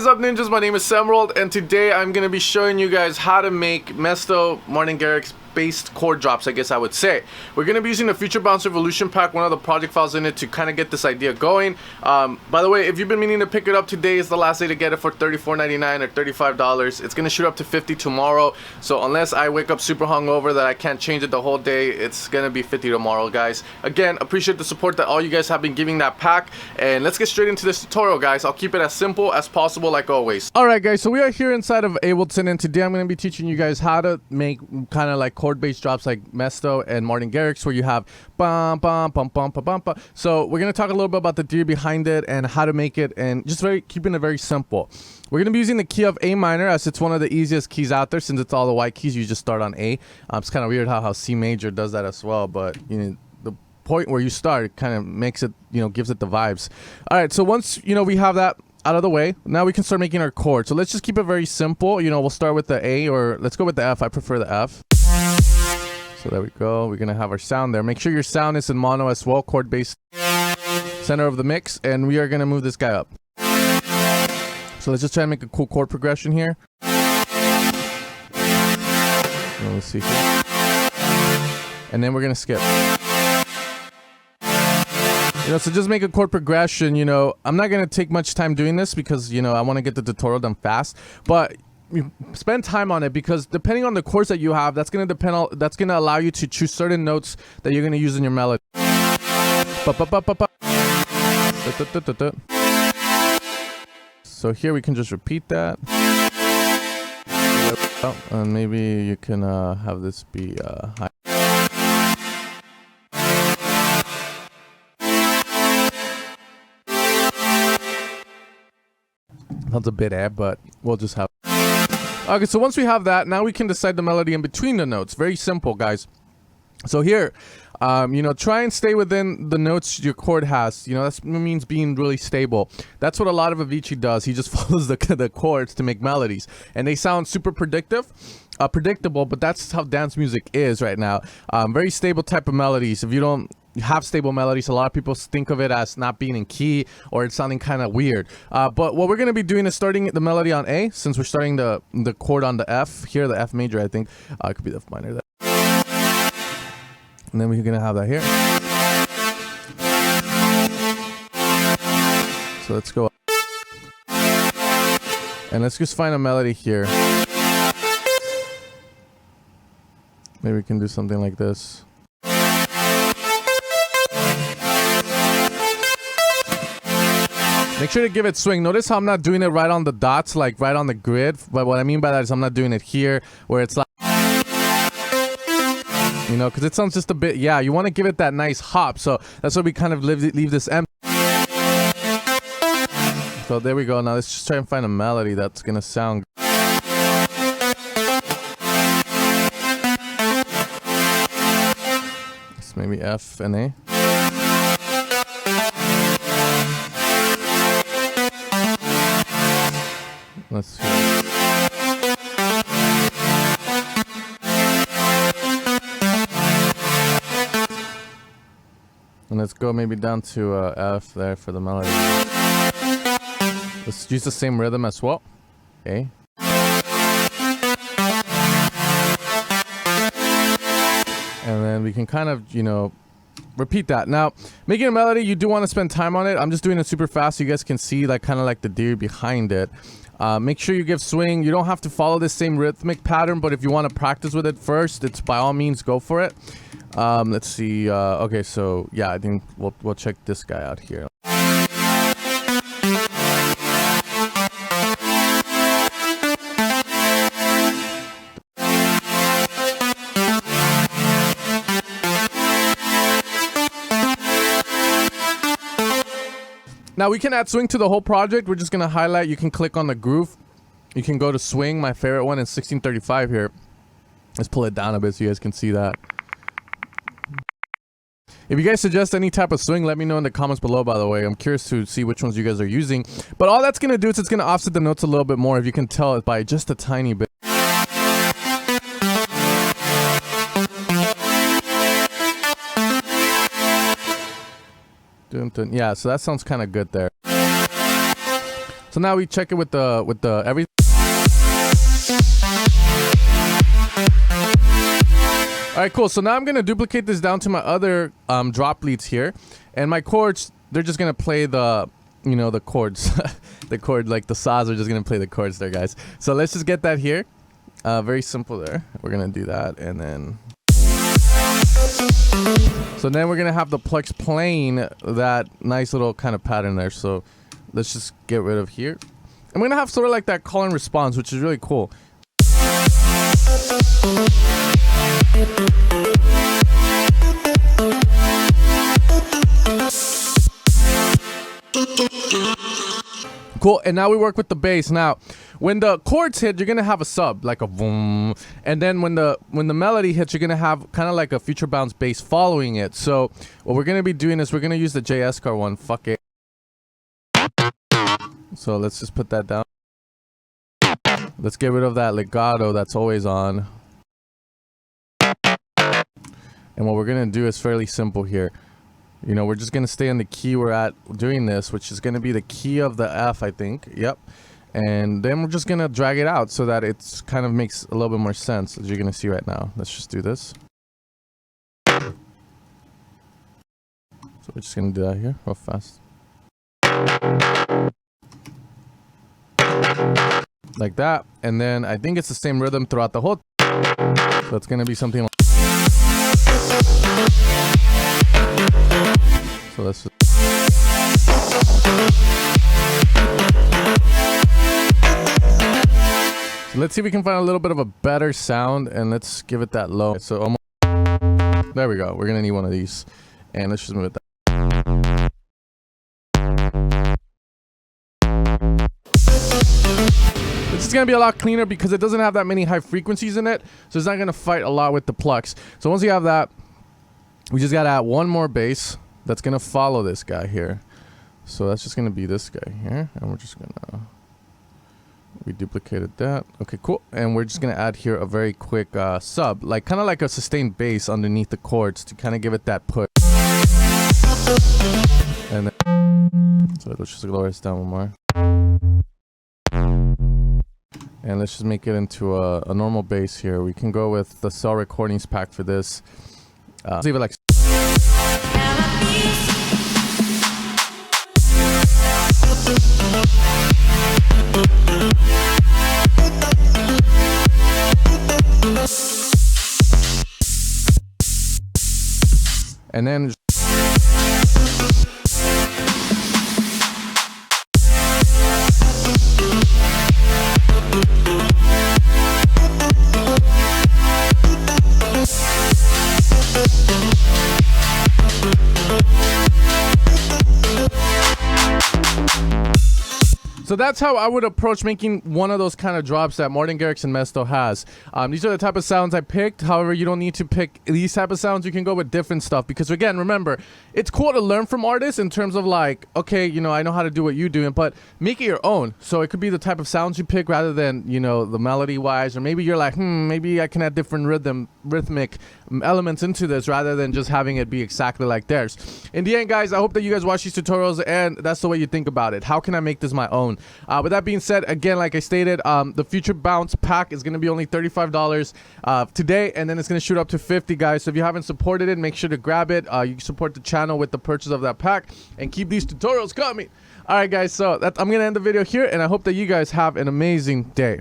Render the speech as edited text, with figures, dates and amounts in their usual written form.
is up, ninjas? My name is Emerald, and today I'm going to be showing you guys how to make Mesto Martin Garrix based chord drops, I guess I would say. We're going to be using the Future Bounce Evolution Pack, one of the project files in it, to kind of get this idea going. By the way, if you've been meaning to pick it up, today is the last day to get it for $34.99 or $35. It's going to shoot up to $50 tomorrow, so unless I wake up super hungover that I can't change it the whole day, it's going to be $50 tomorrow, guys. Again, appreciate the support that all you guys have been giving that pack, and let's get straight into this tutorial, guys. I'll keep it as simple as possible, like always. Alright, guys, so we are here inside of Ableton, and today I'm going to be teaching you guys how to make kind of like chord-based drops like Mesto and Martin Garrix, where you have bum bum bum bum bum bum bum. So we're going to talk a little bit about the theory behind it and how to make it, and just keeping it very simple. We're going to be using the key of A minor, as it's one of the easiest keys out there. Since it's all the white keys, you just start on A. It's kind of weird how C major does that as well, but you know, the point where you start, it kind of makes it, you know, gives it the vibes. All right, so once, you know, we have that out of the way, now we can start making our chord. So let's just keep it very simple. You know, we'll start with the A, or let's go with the F. I prefer the F. So there we go. We're gonna have our sound there. Make sure your sound is in mono as well, chord based, center of the mix, and we are gonna move this guy up. So let's just try and make a cool chord progression here. Let's see here. And then we're gonna skip. You know, so just make a chord progression. You know, I'm not gonna take much time doing this because, you know, I want to get the tutorial done fast, but you spend time on it, because depending on the chords that you have, that's gonna allow you to choose certain notes that you're gonna use in your melody. So here we can just repeat that, and maybe you can have this be high. That's a bit but we'll just have. Okay, so once we have that, now we can decide the melody in between the notes. Very simple, guys. So here, you know, try and stay within the notes your chord has. You know, that means being really stable. That's what a lot of Avicii does. He just follows the chords to make melodies, and they sound super predictable, but that's how dance music is right now. Very stable type of melodies. If you don't have stable melodies, a lot of people think of it as not being in key, or it's sounding kind of weird. But what we're going to be doing is starting the melody on A, since we're starting the chord on the F here, the F major, I think. It could be the F minor there. And then we're going to have that here. So let's go up. And let's just find a melody here. Maybe we can do something like this. Make sure to give it swing. Notice how I'm not doing it right on the dots, like right on the grid. But what I mean by that is I'm not doing it here, where it's like, you know, because it sounds just a bit, yeah, you want to give it that nice hop. So that's why we kind of leave this empty. So there we go. Now let's just try and find a melody that's going to sound good. It's maybe F and A. Let's see. And let's go maybe down to F there for the melody. Let's use the same rhythm as well. Okay. And then we can kind of, you know, repeat that. Now, making a melody, you do want to spend time on it. I'm just doing it super fast so you guys can see like kind of like the theory behind it. Make sure you give swing. You don't have to follow the same rhythmic pattern, but if you want to practice with it first, it's by all means go for it. Let's see. Okay, so yeah, I think we'll check this guy out here. Now we can add swing to the whole project. We're just gonna highlight. You can click on the groove. You can go to swing. My favorite one is 1635 here. Let's pull it down a bit so you guys can see that. If you guys suggest any type of swing, let me know in the comments below, by the way. I'm curious to see which ones you guys are using. But all that's gonna do is it's gonna offset the notes a little bit more, if you can tell it, by just a tiny bit. Dun, dun. Yeah, so that sounds kind of good there. So now we check it with the everything. All right, cool. So now I'm gonna duplicate this down to my other drop leads here, and my chords, they're just gonna play the, you know, the chords. The chord, like the saws are just gonna play the chords there, guys. So let's just get that here. Very simple there. We're gonna do that, and then so then we're gonna have the plucks playing that nice little kind of pattern there. So let's just get rid of here. I'm gonna have sort of like that call and response, which is really cool. Cool, and now we work with the bass. Now, when the chords hit, you're gonna have a sub, like a boom, and then when the melody hits, you're gonna have kind of like a future bounce bass following it. So what we're gonna be doing is we're gonna use the JS car one. Fuck it. So let's just put that down. Let's get rid of that legato that's always on. And what we're gonna do is fairly simple here. You know, we're just gonna stay in the key we're at doing this, which is gonna be the key of the F, I think. Yep. And then we're just gonna drag it out so that it's kind of makes a little bit more sense, as you're gonna see right now. Let's just do this. So we're just gonna do that here real fast. Like that. And then I think it's the same rhythm throughout the whole. So it's gonna be something like. So let's just. So let's see if we can find a little bit of a better sound, and let's give it that low. So almost. There we go. We're gonna need one of these, and let's just move it that. This is gonna be a lot cleaner because it doesn't have that many high frequencies in it, so it's not gonna fight a lot with the plucks. So once you have that, we just gotta add one more bass that's gonna follow this guy here. So that's just gonna be this guy here, and we're just gonna, we duplicated that. Okay, cool. And we're just gonna add here a very quick sub, like kind of like a sustained bass underneath the chords to kind of give it that push. And then, so let's just lower this down one more. And let's just make it into a normal bass here. We can go with the Cell Recordings pack for this. Let's leave it like. And then. So that's how I would approach making one of those kind of drops that Martin Garrix and Mesto has. These are the type of sounds I picked. However, you don't need to pick these type of sounds. You can go with different stuff because, again, remember, it's cool to learn from artists in terms of like, okay, you know, I know how to do what you're doing, but make it your own. So it could be the type of sounds you pick rather than, you know, the melody wise, or maybe you're like, maybe I can add different rhythmic elements into this rather than just having it be exactly like theirs. In the end, guys, I hope that you guys watch these tutorials and that's the way you think about it. How can I make this my own? With that being said, again, like I stated, the Future Bounce pack is going to be only $35 today, and then it's going to shoot up to $50, guys. So if you haven't supported it, make sure to grab it. You can support the channel with the purchase of that pack and keep these tutorials coming. All right, guys, so I'm going to end the video here, and I hope that you guys have an amazing day.